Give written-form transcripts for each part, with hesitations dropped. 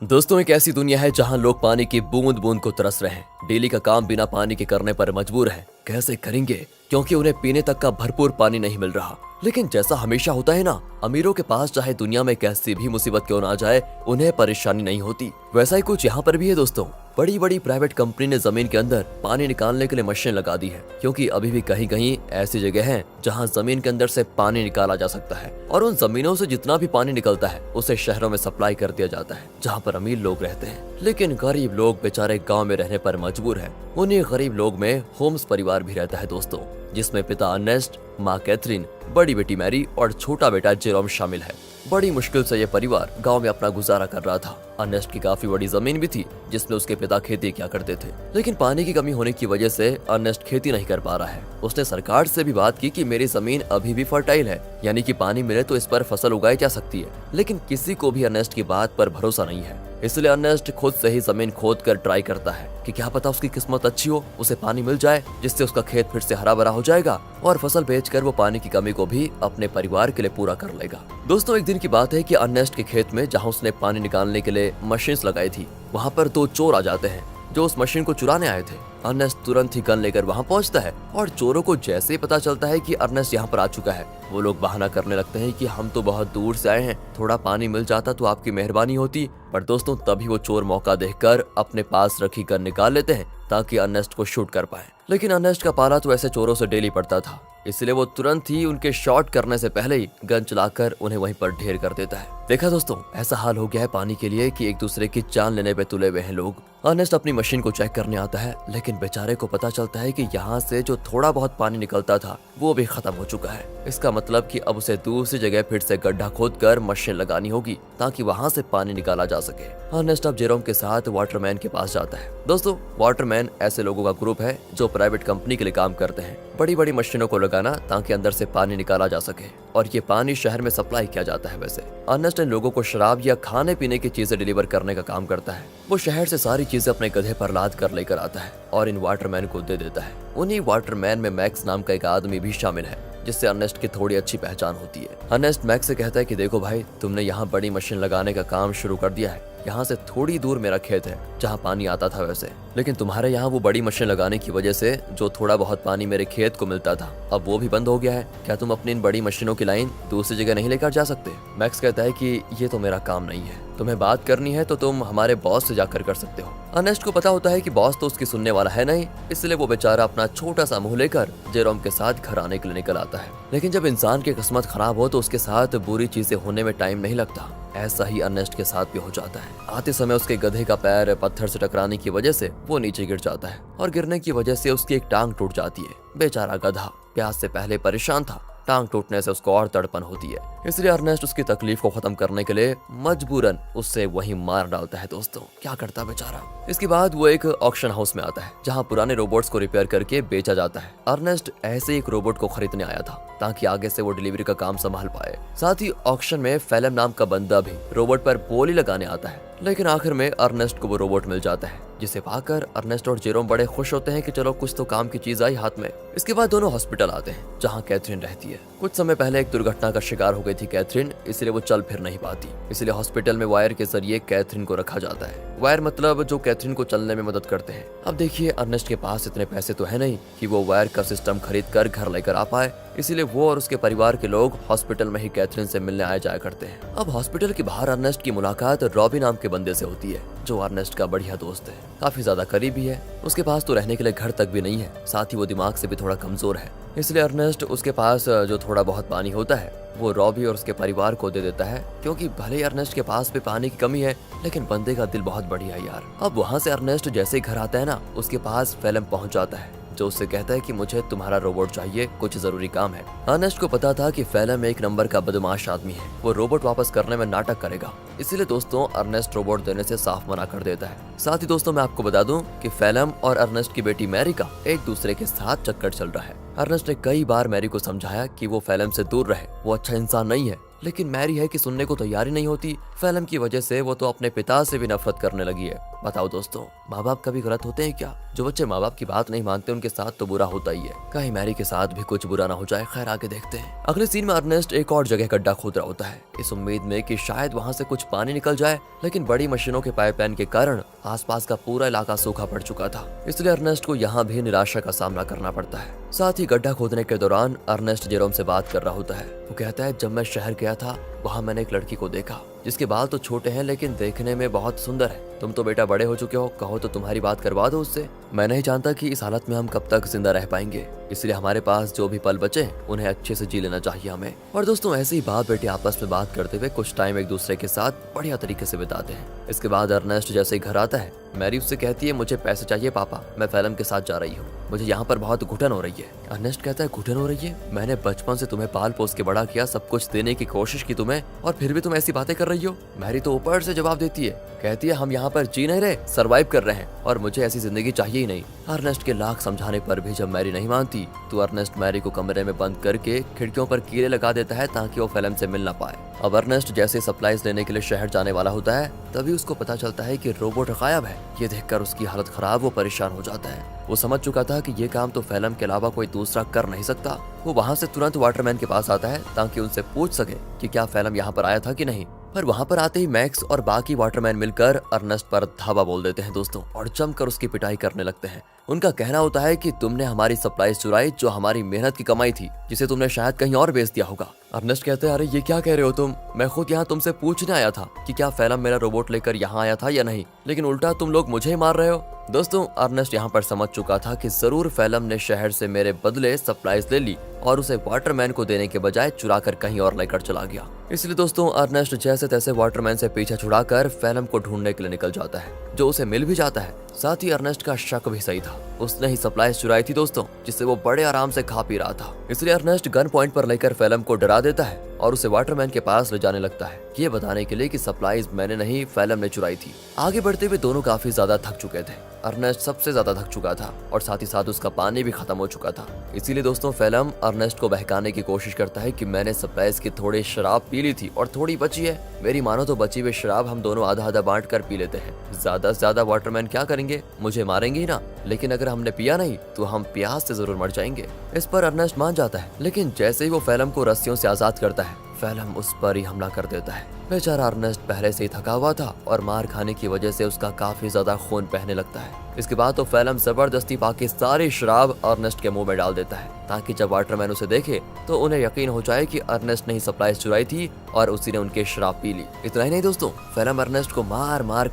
दोस्तों, एक ऐसी दुनिया है जहां लोग पानी की बूंद बूंद को तरस रहे हैं। डेली का काम बिना पानी के करने पर मजबूर हैं। कैसे करेंगे, क्योंकि उन्हें पीने तक का भरपूर पानी नहीं मिल रहा। लेकिन जैसा हमेशा होता है ना, अमीरों के पास चाहे दुनिया में कैसी भी मुसीबत क्यों ना आ जाए, उन्हें परेशानी नहीं होती। वैसा ही कुछ यहाँ पर भी है दोस्तों। बड़ी बड़ी प्राइवेट कंपनी ने जमीन के अंदर पानी निकालने के लिए मशीन लगा दी है, क्योंकि अभी भी कहीं कहीं ऐसी जगह है जहां जमीन के अंदर से पानी निकाला जा सकता है, और उन जमीनों से जितना भी पानी निकलता है उसे शहरों में सप्लाई कर दिया जाता है, जहां पर अमीर लोग रहते हैं। लेकिन गरीब लोग बेचारे गांव में रहने पर मजबूर हैं। उन्हीं गरीब लोग में होम्स परिवार भी रहता है दोस्तों, जिसमें पिता अर्नेस्ट, माँ कैथरीन, बड़ी बेटी मैरी और छोटा बेटा जेरोम शामिल है। बड़ी मुश्किल से ये परिवार गांव में अपना गुजारा कर रहा था। अर्नेस्ट की काफी बड़ी जमीन भी थी, जिसमें उसके पिता खेती किया करते थे। लेकिन पानी की कमी होने की वजह से अर्नेस्ट खेती नहीं कर पा रहा है। उसने सरकार से भी बात की कि मेरी जमीन अभी भी फर्टाइल है, यानी कि पानी मिले तो इस पर फसल उगाई जा सकती है। लेकिन किसी को भी अर्नेस्ट की बात पर भरोसा नहीं है। इसलिए अर्नेस्ट खुद से ही जमीन खोद कर ट्राई करता है कि क्या पता उसकी किस्मत अच्छी हो, उसे पानी मिल जाए, जिससे उसका खेत फिर से हरा भरा हो जाएगा और फसल बेचकर वो पानी की कमी को भी अपने परिवार के लिए पूरा कर लेगा। दोस्तों, एक दिन की बात है कि अर्नेस्ट के खेत में जहां उसने पानी निकालने के लिए मशीन लगाई थी, वहां पर दो चोर आ जाते हैं जो उस मशीन को चुराने आए थे। अर्नेस्ट तुरंत ही गन लेकर वहां पहुंचता है, और चोरों को जैसे ही पता चलता है कि अर्नेस्ट यहाँ पर आ चुका है, वो लोग बहाना करने लगते हैं कि हम तो बहुत दूर से आए हैं, थोड़ा पानी मिल जाता तो आपकी मेहरबानी होती। पर दोस्तों, तभी वो चोर मौका देखकर अपने पास रखी गन निकाल लेते हैं ताकि अर्नेस्ट को शूट कर पाए। लेकिन अर्नेस्ट का पाला तो ऐसे चोरों से डेली पड़ता था, इसलिए वो तुरंत ही उनके शॉट करने से पहले ही गन चलाकर उन्हें वहीं पर ढेर कर देता है। देखा दोस्तों, ऐसा हाल हो गया है पानी के लिए कि एक दूसरे की जान लेने पे तुले हुए हैं लोग। अर्नेस्ट अपनी मशीन को चेक करने आता है, लेकिन बेचारे को पता चलता है कि यहाँ से जो थोड़ा बहुत पानी निकलता था वो भी खत्म हो चुका है। इसका मतलब कि अब उसे दूसरी जगह फिर से गड्ढा खोदकर मशीन लगानी होगी ताकि वहाँ से पानी निकाला जा सके। अर्नेस्ट अब जेरोम के साथ वाटरमैन के पास जाता है। दोस्तों, वाटरमैन ऐसे लोगों का ग्रुप है जो प्राइवेट कंपनी के लिए काम करते हैं, बड़ी बड़ी मशीनों को लगाना ताकि अंदर से पानी निकाला जा सके, और ये पानी शहर में सप्लाई किया जाता है। वैसे अर्नेस्ट इन लोगों को शराब या खाने पीने की चीजें डिलीवर करने का काम करता है। वो शहर से सारी चीजें अपने गधे पर लाद कर लेकर आता है और इन वाटरमैन को दे देता है। उन्हीं वाटरमैन में मैक्स नाम का एक आदमी भी शामिल है, जिससे अर्नेस्ट की थोड़ी अच्छी पहचान होती है। अर्नेस्ट मैक्स से कहता है कि देखो भाई, तुमने यहाँ बड़ी मशीन लगाने का काम शुरू कर दिया है। यहाँ से थोड़ी दूर मेरा खेत है जहाँ पानी आता था वैसे, लेकिन तुम्हारे यहाँ वो बड़ी मशीन लगाने की वजह से जो थोड़ा बहुत पानी मेरे खेत को मिलता था, अब वो भी बंद हो गया है। क्या तुम अपनी इन बड़ी मशीनों की लाइन दूसरी जगह नहीं लेकर जा सकते? मैक्स कहता है कि ये तो मेरा काम नहीं है, तुम्हें बात करनी है तो तुम हमारे बॉस से जाकर कर सकते हो। अर्नेस्ट को पता होता है कि बॉस तो उसकी सुनने वाला है नहीं, इसलिए वो बेचारा अपना छोटा सा मुंह लेकर जेरोम के साथ घर आने के लिए निकल आता है। लेकिन जब इंसान की किस्मत खराब हो तो उसके साथ बुरी चीजें होने में टाइम नहीं लगता। ऐसा ही अर्नेस्ट के साथ भी हो जाता है। आते समय उसके गधे का पैर पत्थर से टकराने की वजह से वो नीचे गिर जाता है, और गिरने की वजह से उसकी एक टांग टूट जाती है। बेचारा गधा प्यास से पहले परेशान था, टांग टूटने से उसको और तड़पन होती है, इसलिए अर्नेस्ट उसकी तकलीफ को खत्म करने के लिए मजबूरन उससे वहीं मार डालता है। दोस्तों, क्या करता बेचारा। इसके बाद वो एक ऑक्शन हाउस में आता है जहां पुराने रोबोट्स को रिपेयर करके बेचा जाता है। अर्नेस्ट ऐसे एक रोबोट को खरीदने आया था ताकि आगे से वो डिलीवरी का काम संभाल पाए। साथ ही ऑक्शन में फेलम नाम का बंदा भी रोबोट पर बोली लगाने आता है, लेकिन आखिर में अर्नेस्ट को वो रोबोट मिल जाता है, जिसे पाकर अर्नेस्ट और जेरोम बड़े खुश होते हैं कि चलो कुछ तो काम की चीज आई हाथ में। इसके बाद दोनों हॉस्पिटल आते हैं जहां कैथरीन रहती है। कुछ समय पहले एक दुर्घटना का शिकार हो गई थी कैथरीन, इसलिए वो चल फिर नहीं पाती। इसलिए हॉस्पिटल में वायर के जरिए कैथरीन को रखा जाता है। वायर मतलब जो कैथरीन को चलने में मदद करते हैं। अब देखिए, अर्नेस्ट के पास इतने पैसे तो है नहीं कि वो वायर का सिस्टम खरीद कर घर लेकर आ पाए, इसीलिए वो और उसके परिवार के लोग हॉस्पिटल में ही कैथरीन से मिलने आए जाया करते हैं। अब हॉस्पिटल के बाहर अर्नेस्ट की मुलाकात रॉबी नाम के बंदे से होती है, जो अर्नेस्ट का बढ़िया दोस्त है, काफी ज्यादा करीबी है। उसके पास तो रहने के लिए घर तक भी नहीं है, साथ ही वो दिमाग से भी थोड़ा कमजोर है, इसलिए अर्नेस्ट उसके पास जो थोड़ा बहुत पानी होता है वो रॉबी और उसके परिवार को दे देता है, क्योंकि भले ही अर्नेस्ट के पास भी पानी की कमी है, लेकिन बंदे का दिल बहुत बढ़िया है यार। अब वहाँ से अर्नेस्ट जैसे ही घर आता है ना, उसके पास फेलम पहुँच जाता है, जो उससे कहता है कि मुझे तुम्हारा रोबोट चाहिए, कुछ जरूरी काम है। अर्नेस्ट को पता था कि फेलम एक नंबर का बदमाश आदमी है, वो रोबोट वापस करने में नाटक करेगा, इसीलिए दोस्तों अर्नेस्ट रोबोट देने से साफ मना कर देता है। साथ ही दोस्तों, मैं आपको बता दूं कि फेलम और अर्नेस्ट की बेटी मैरी का एक दूसरे के साथ चक्कर चल रहा है। अर्नेस्ट ने कई बार मैरी को समझाया कि वो फेलम से दूर रहे, वो अच्छा इंसान नहीं है, लेकिन मैरी है कि सुनने को तैयार ही नहीं होती। फिल्म की वजह से वो तो अपने पिता से भी नफरत करने लगी है। बताओ दोस्तों, माँ बाप कभी गलत होते हैं क्या? जो बच्चे माँ बाप की बात नहीं मानते उनके साथ तो बुरा होता ही है। कहीं मैरी के साथ भी कुछ बुरा ना हो जाए। खैर, आगे देखते हैं। अगले सीन में अर्नेस्ट एक और जगह गड्ढा खोद रहा होता है, इस उम्मीद में कि शायद वहाँ से कुछ पानी निकल जाए, लेकिन बड़ी मशीनों के पाइपलाइन के कारण आसपास का पूरा इलाका सूखा पड़ चुका था। इसलिए अर्नेस्ट को यहाँ भी निराशा का सामना करना पड़ता है। साथ ही गड्ढा खोदने के दौरान अर्नेस्ट जेरोम से बात कर रहा होता है। वो कहता है, जब मैं शहर गया था वहाँ मैंने एक लड़की को देखा जिसके बाल तो छोटे हैं लेकिन देखने में बहुत सुंदर है। तुम तो बेटा बड़े हो चुके हो, कहो तो तुम्हारी बात करवा दो उससे। मैं नहीं जानता कि इस हालत में हम कब तक जिंदा रह पाएंगे, इसलिए हमारे पास जो भी पल बचे उन्हें अच्छे से जी लेना चाहिए हमें। और दोस्तों, ऐसे ही बाप बेटे आपस में बात करते हुए कुछ टाइम एक दूसरे के साथ बढ़िया तरीके से बिताते हैं। इसके बाद अर्नेस्ट जैसे ही घर आता है, मैरी उससे कहती है, मुझे पैसे चाहिए पापा, मैं फिल्म के साथ जा रही हूँ, मुझे यहाँ पर बहुत घुटन हो रही है। अर्नेस्ट कहता है, घुटन हो रही है? मैंने बचपन से तुम्हें पाल पोस के बड़ा किया, सब कुछ देने की कोशिश की तुम्हें, और फिर भी तुम ऐसी बातें कर रही हो। मैरी तो ऊपर से जवाब देती है, कहती है, हम यहाँ पर जी नहीं रहे, सरवाइव कर रहे हैं और मुझे ऐसी जिंदगी चाहिए ही नहीं। अर्नेस्ट के लाख समझाने पर भी जब मैरी नहीं मानती तो अर्नेस्ट मैरी को कमरे में बंद करके खिड़कियों पर कीड़े लगा देता है ताकि वो फिल्म से मिल ना पाए। अब अर्नेस्ट जैसे सप्लाईज लेने के लिए शहर जाने वाला होता है, तभी उसको पता चलता है कि रोबोट गायब है। ये देखकर उसकी हालत खराब, वो परेशान हो जाता है। वो समझ चुका था कि ये काम तो फिल्म के अलावा कोई दूसरा कर नहीं सकता। वो वहाँ से तुरंत वाटरमैन के पास आता है ताकि उनसे पूछ सके कि क्या फिल्म यहाँ पर आया था कि नहीं। पर वहाँ पर आते ही मैक्स और बाकी वाटरमैन मिलकर अर्नेस्ट पर धावा बोल देते हैं दोस्तों, और जमकर उसकी पिटाई करने लगते हैं। उनका कहना होता है कि तुमने हमारी सप्लाईज चुराई, जो हमारी मेहनत की कमाई थी, जिसे तुमने शायद कहीं और बेच दिया होगा। अर्नेस्ट कहते हैं, अरे ये क्या कह रहे हो तुम? मैं खुद यहाँ तुमसे पूछने आया था कि क्या फिल्म मेरा रोबोट लेकर यहाँ आया था या नहीं, लेकिन उल्टा तुम लोग मुझे ही मार रहे हो। दोस्तों, अर्नेस्ट यहाँ पर समझ चुका था कि जरूर फिल्म ने शहर से मेरे बदले सप्लाईज ले ली और उसे वाटरमैन को देने के बजाय चुरा कर कहीं और लेकर चला गया। इसलिए दोस्तों, अर्नेस्ट जैसे तैसे वाटरमैन से पीछा छुड़ाकर फिल्म को ढूंढने के लिए निकल जाता है, जो उसे मिल भी जाता है। साथ ही अर्नेस्ट का शक भी सही था, उसने ही सप्लाईज चुराई थी दोस्तों, जिससे वो बड़े आराम से खा पी रहा था। इसलिए अर्नेस्ट गन पॉइंट पर लेकर फिल्म को डरा देता है और उसे वाटरमैन के पास ले जाने लगता है, ये बताने के लिए कि सप्लाईज मैंने नहीं, फिल्म ने चुराई थी। आगे बढ़ते हुए दोनों काफी ज्यादा थक चुके थे। अर्नेस्ट सबसे ज्यादा थक चुका था और साथ ही साथ उसका पानी भी खत्म हो चुका था। इसीलिए दोस्तों, फिल्म अर्नेस्ट को बहकाने की कोशिश करता है कि मैंने सप्लाईज की थोड़ी शराब पी ली थी और थोड़ी बची है, मेरी मानो तो बची हुई शराब हम दोनों आधा आधा बांट कर पी लेते हैं। ज्यादा से ज्यादा वाटरमैन क्या करेंगे, मुझे मारेंगे ही ना, लेकिन अगर हमने पिया नहीं तो हम प्यास से जरूर मर जाएंगे। इस पर अर्नेस्ट मान जाता है, लेकिन जैसे ही वो फिल्म को रस्सियों से आजाद करता है, फिल्म उस पर ही हमला कर देता है। बेचारा अर्नेस्ट पहले से ही थका हुआ था और मार खाने की वजह से उसका काफी ज्यादा खून बहने लगता है। इसके बाद तो फिल्म जबरदस्ती पाके सारी शराब अर्नेस्ट के मुंह में डाल देता है, ताकि जब वाटरमैन उसे देखे तो उन्हें यकीन हो जाए कि अर्नेस्ट ने ही सप्लाईज चुराई थी और उसी ने उनकी शराब पी ली। इतना ही नहीं दोस्तों, फिल्म अर्नेस्ट को मार मार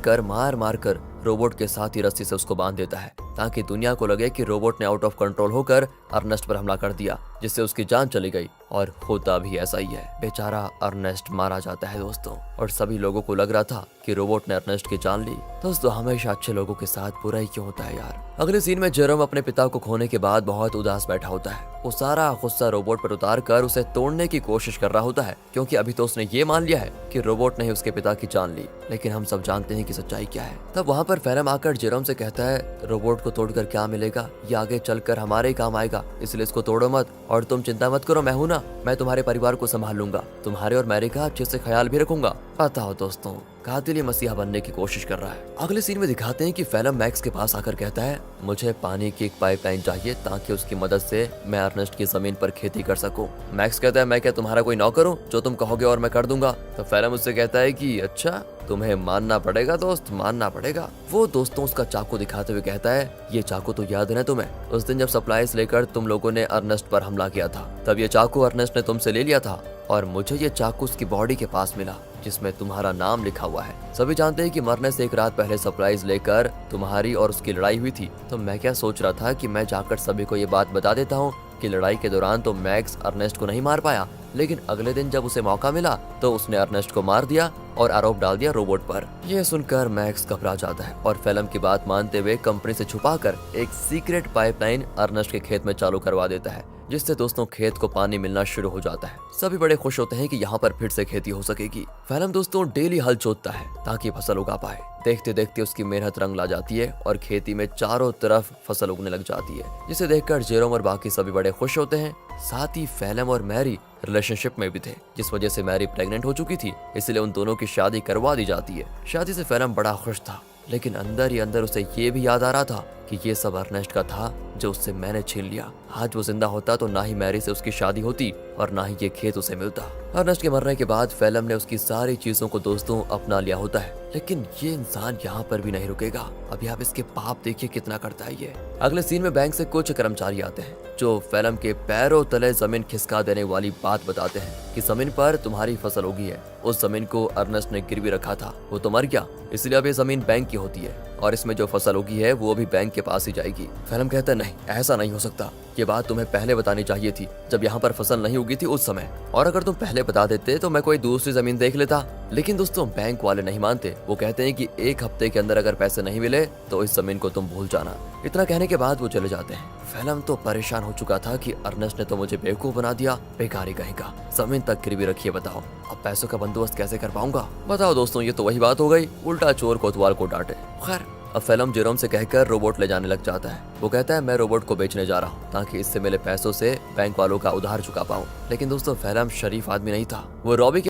कर रोबोट के साथ ही रस्सी से उसको बांध देता है, ताकि दुनिया को लगे कि रोबोट ने आउट ऑफ कंट्रोल होकर अर्नेस्ट पर हमला कर दिया, जिससे उसकी जान चली गई। और होता भी ऐसा ही है, बेचारा अर्नेस्ट मारा जाता है दोस्तों। और सभी लोगों को लग रहा था कि रोबोट ने अर्नेस्ट की जान ली। दोस्तों, हमेशा अच्छे लोगों के साथ बुरा ही क्यों होता है यार। अगले सीन में जेरोम अपने पिता को खोने के बाद बहुत उदास बैठा होता है। वो सारा गुस्सा रोबोट पर उतार कर उसे तोड़ने की कोशिश कर रहा होता है, क्योंकि अभी तो उसने ये मान लिया है कि रोबोट ने ही उसके पिता की जान ली। लेकिन हम सब जानते हैं कि सच्चाई क्या है। तब वहाँ पर फिल्म आकर जेरोम से कहता है, रोबोट को तोड़कर क्या मिलेगा, ये आगे चलकर हमारे ही काम आएगा, इसलिए इसको तोड़ो मत और तुम चिंता मत करो, मैं हूं ना, मैं तुम्हारे परिवार को संभाल लूंगा, तुम्हारे और मैरी का अच्छे से ख्याल भी रखूंगा। पता हो दोस्तों, कातिल मसीहा बनने की कोशिश कर रहा है। अगले सीन में दिखाते हैं कि फिल्म मैक्स के पास आकर कहता है, मुझे पानी की एक पाइपलाइन चाहिए ताकि उसकी मदद से मैं अर्नेस्ट की जमीन पर खेती कर सकूं। मैक्स कहता है, मैं क्या तुम्हारा कोई नौकर हूं, जो तुम कहोगे और मैं कर दूंगा। तो फिल्म उससे कहता है कि अच्छा, तुम्हें मानना पड़ेगा दोस्त, मानना पड़ेगा। वो दोस्तों उसका चाकू दिखाते हुए कहता है, ये चाकू तो याद है ना तुम्हें, उस दिन जब सप्लाईज लेकर तुम लोगों ने अर्नेस्ट पर हमला किया था, तब ये चाकू अर्नेस्ट ने तुमसे ले लिया था और मुझे ये चाकू उसकी बॉडी के पास मिला जिसमें तुम्हारा नाम लिखा हुआ है। सभी जानते हैं कि मरने से एक रात पहले सप्लाईज लेकर तुम्हारी और उसकी लड़ाई हुई थी। तो मैं क्या सोच रहा था कि मैं जाकर सभी को ये बात बता देता हूँ कि लड़ाई के दौरान तो मैक्स अर्नेस्ट को नहीं मार पाया, लेकिन अगले दिन जब उसे मौका मिला तो उसने अर्नेस्ट को मार दिया और आरोप डाल दिया रोबोट पर। यह सुनकर मैक्स घबरा जाता है और फिल्म की बात मानते हुए कंपनी से छुपाकर एक सीक्रेट पाइपलाइन अर्नेस्ट के खेत में चालू करवा देता है, जिससे दोस्तों खेत को पानी मिलना शुरू हो जाता है। सभी बड़े खुश होते हैं कि यहाँ पर फिर से खेती हो सकेगी। फैलम दोस्तों डेली हल जोतता है ताकि फसल उगा पाए। देखते देखते उसकी मेहनत रंग ला जाती है और खेती में चारों तरफ फसल उगने लग जाती है, जिसे देखकर जेरोम और बाकी सभी बड़े खुश होते हैं। साथ ही फैलम और मैरी रिलेशनशिप में भी थे, जिस वजह से मैरी प्रेग्नेंट हो चुकी थी, इसलिए उन दोनों की शादी करवा दी जाती है। शादी से फैलम बड़ा खुश था, लेकिन अंदर ही अंदर उसे ये भी याद आ रहा था कि ये सब अर्नेस्ट का था जो उससे मैंने छीन लिया। आज वो जिंदा होता तो ना ही मैरी से उसकी शादी होती और ना ही ये खेत उसे मिलता। अर्नेस्ट के मरने के बाद फैलम ने उसकी सारी चीजों को दोस्तों अपना लिया होता है, लेकिन ये इंसान यहाँ पर भी नहीं रुकेगा। अभी आप इसके पाप देखिए कितना करता है ये। अगले सीन में बैंक से कुछ कर्मचारी आते हैं जो फैलम के पैरों तले जमीन खिसका देने वाली बात बताते हैं कि जमीन पर तुम्हारी फसल उगी है। उस जमीन को अर्नेस्ट ने गिरवी रखा था, वो तो मर गया, इसलिए अब ये जमीन बैंक की होती है और इसमें जो फसल उगी है वो भी बैंक के पास ही जाएगी। फैलम कहता है नहीं, ऐसा नहीं हो सकता, ये बात तुम्हें पहले बतानी चाहिए थी जब यहाँ पर फसल नहीं उगी थी उस समय, और अगर तुम पहले बता देते तो मैं कोई दूसरी जमीन देख लेता। लेकिन दोस्तों बैंक वाले नहीं मानते, वो कहते हैं कि 1 हफ्ते के अंदर अगर पैसे नहीं मिले तो इस जमीन को तुम भूल जाना। इतना कहने के बाद वो चले जाते हैं। फैलम तो परेशान हो चुका था कि अर्नेस्ट ने तो मुझे बेवकूफ बना दिया, बेकारी कहेगा, जमीन तक गिरवी रखिए, बताओ अब पैसों का बंदोबस्त कैसे कर पाऊंगा। बताओ दोस्तों, ये तो वही बात हो गई, उल्टा चोर कोतवाल को डांटे। खैर अब फैलम जेरोम से कहकर रोबोट ले जाने लग जाता है। वो कहता है मैं रोबोट को बेचने जा रहा हूँ ताकि इससे मिले पैसों से बैंक वालों का उधार चुका पाऊँ। लेकिन दोस्तों फैलम शरीफ आदमी नहीं था, वो रॉबी